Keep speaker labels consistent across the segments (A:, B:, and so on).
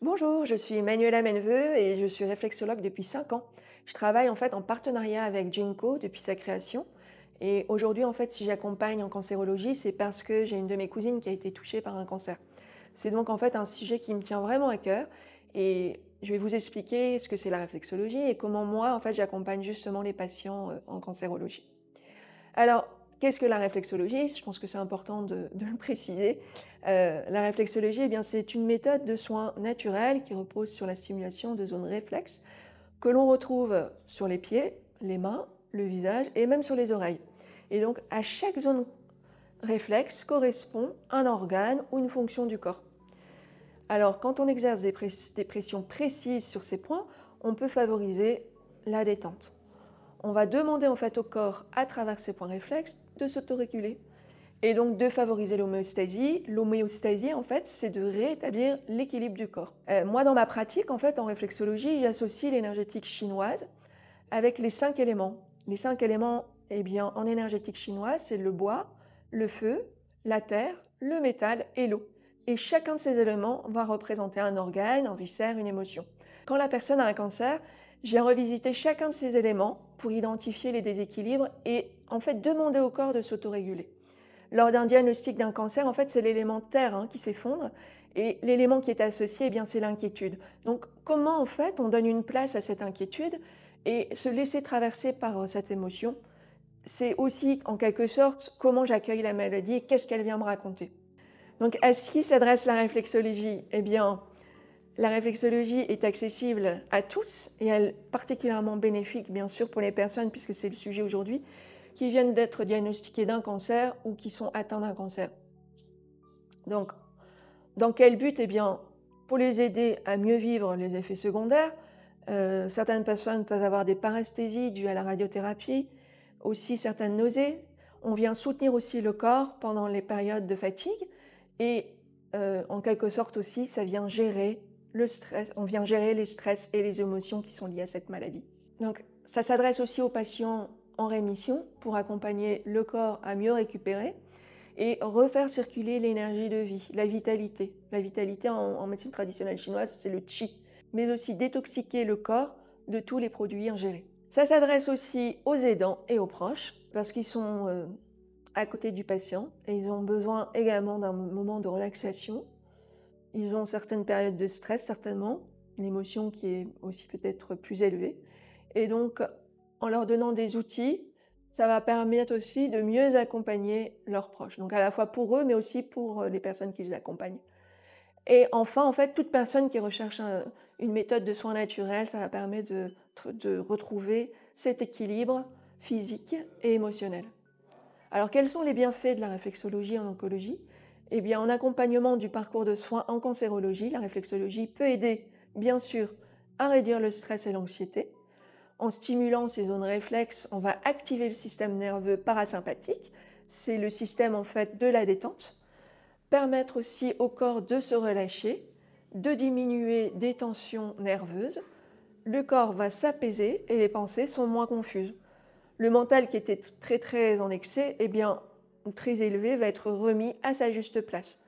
A: Bonjour, je suis Manuela Menveux et je suis réflexologue depuis 5 ans. Je travaille en fait en partenariat avec Ginkgo depuis sa création. Et aujourd'hui, en fait, si j'accompagne en cancérologie, c'est parce que j'ai une de mes cousines qui a été touchée par un cancer. C'est donc en fait un sujet qui me tient vraiment à cœur et je vais vous expliquer ce que c'est la réflexologie et comment moi, en fait, j'accompagne justement les patients en cancérologie. Alors, qu'est-ce que la réflexologie? Je pense que c'est important de le préciser. La réflexologie, eh bien, c'est une méthode de soins naturelle qui repose sur la stimulation de zones réflexes que l'on retrouve sur les pieds, les mains, le visage et même sur les oreilles. Et donc, à chaque zone réflexe correspond un organe ou une fonction du corps. Alors, quand on exerce des pressions précises sur ces points, on peut favoriser la détente. On va demander en fait au corps, à travers ces points réflexes, de s'autoréguler et donc de favoriser l'homéostasie. L'homéostasie, en fait, c'est de rétablir l'équilibre du corps. Moi, dans ma pratique, en fait, en réflexologie, j'associe l'énergétique chinoise avec les 5 éléments. Les 5 éléments, eh bien, en énergétique chinoise, c'est le bois, le feu, la terre, le métal et l'eau. Et chacun de ces éléments va représenter un organe, un viscère, une émotion. Quand la personne a un cancer, je viens revisiter chacun de ces éléments pour identifier les déséquilibres et en fait demander au corps de s'autoréguler. Lors d'un diagnostic d'un cancer, en fait, c'est l'élément terre qui s'effondre et l'élément qui est associé, eh bien, c'est l'inquiétude. Donc, comment en fait on donne une place à cette inquiétude et se laisser traverser par cette émotion? C'est aussi, en quelque sorte, comment j'accueille la maladie et qu'est-ce qu'elle vient me raconter. Donc, à qui s'adresse la réflexologie? Eh bien, la réflexologie est accessible à tous et elle est particulièrement bénéfique, bien sûr, pour les personnes, puisque c'est le sujet aujourd'hui, qui viennent d'être diagnostiquées d'un cancer ou qui sont atteints d'un cancer. Donc, dans quel but? Eh bien, pour les aider à mieux vivre les effets secondaires. Certaines personnes peuvent avoir des paresthésies dues à la radiothérapie, aussi certaines nausées. On vient soutenir aussi le corps pendant les périodes de fatigue et en quelque sorte aussi, ça vient gérer le stress. On vient gérer les stress et les émotions qui sont liées à cette maladie. Donc, ça s'adresse aussi aux patients en rémission pour accompagner le corps à mieux récupérer et refaire circuler l'énergie de vie, la vitalité. La vitalité en médecine traditionnelle chinoise, c'est le qi, mais aussi détoxiquer le corps de tous les produits ingérés. Ça s'adresse aussi aux aidants et aux proches, parce qu'ils sont à côté du patient et ils ont besoin également d'un moment de relaxation. Ils ont certaines périodes de stress, certainement, l'émotion qui est aussi peut-être plus élevée. Et donc, en leur donnant des outils, ça va permettre aussi de mieux accompagner leurs proches. Donc à la fois pour eux, mais aussi pour les personnes qui les accompagnent. Et enfin, en fait, toute personne qui recherche une méthode de soins naturels, ça va permettre de retrouver cet équilibre physique et émotionnel. Alors, quels sont les bienfaits de la réflexologie en oncologie? Eh bien, en accompagnement du parcours de soins en cancérologie, la réflexologie peut aider, bien sûr, à réduire le stress et l'anxiété. En stimulant ces zones réflexes, on va activer le système nerveux parasympathique. C'est le système en fait de la détente. Permettre aussi au corps de se relâcher, de diminuer des tensions nerveuses. Le corps va s'apaiser et les pensées sont moins confuses. Le mental qui était très en excès, eh bien, très élevé, va être remis à sa juste place.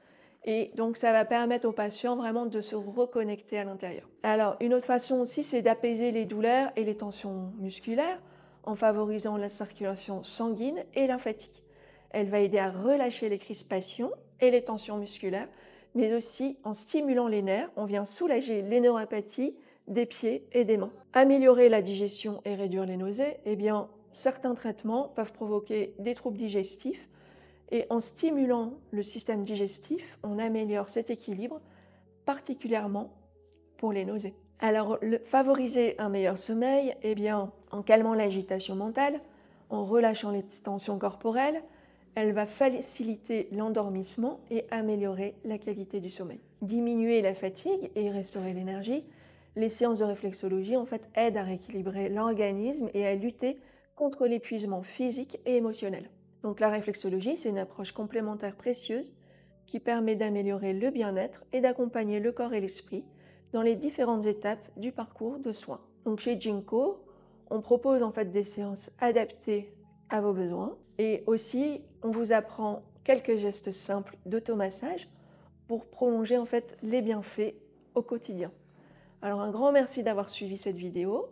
A: Et donc, ça va permettre aux patients vraiment de se reconnecter à l'intérieur. Alors, une autre façon aussi, c'est d'apaiser les douleurs et les tensions musculaires en favorisant la circulation sanguine et lymphatique. Elle va aider à relâcher les crispations et les tensions musculaires, mais aussi en stimulant les nerfs, on vient soulager les neuropathie des pieds et des mains. Améliorer la digestion et réduire les nausées, eh bien, certains traitements peuvent provoquer des troubles digestifs et en stimulant le système digestif, on améliore cet équilibre, particulièrement pour les nausées. Alors, favoriser un meilleur sommeil, eh bien, en calmant l'agitation mentale, en relâchant les tensions corporelles, elle va faciliter l'endormissement et améliorer la qualité du sommeil. Diminuer la fatigue et restaurer l'énergie, les séances de réflexologie en fait aident à rééquilibrer l'organisme et à lutter contre l'épuisement physique et émotionnel. Donc la réflexologie, c'est une approche complémentaire précieuse qui permet d'améliorer le bien-être et d'accompagner le corps et l'esprit dans les différentes étapes du parcours de soins. Donc chez Ginkgo, on propose en fait des séances adaptées à vos besoins et aussi on vous apprend quelques gestes simples d'automassage pour prolonger en fait les bienfaits au quotidien. Alors un grand merci d'avoir suivi cette vidéo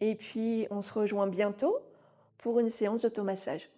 A: et puis on se rejoint bientôt pour une séance d'automassage.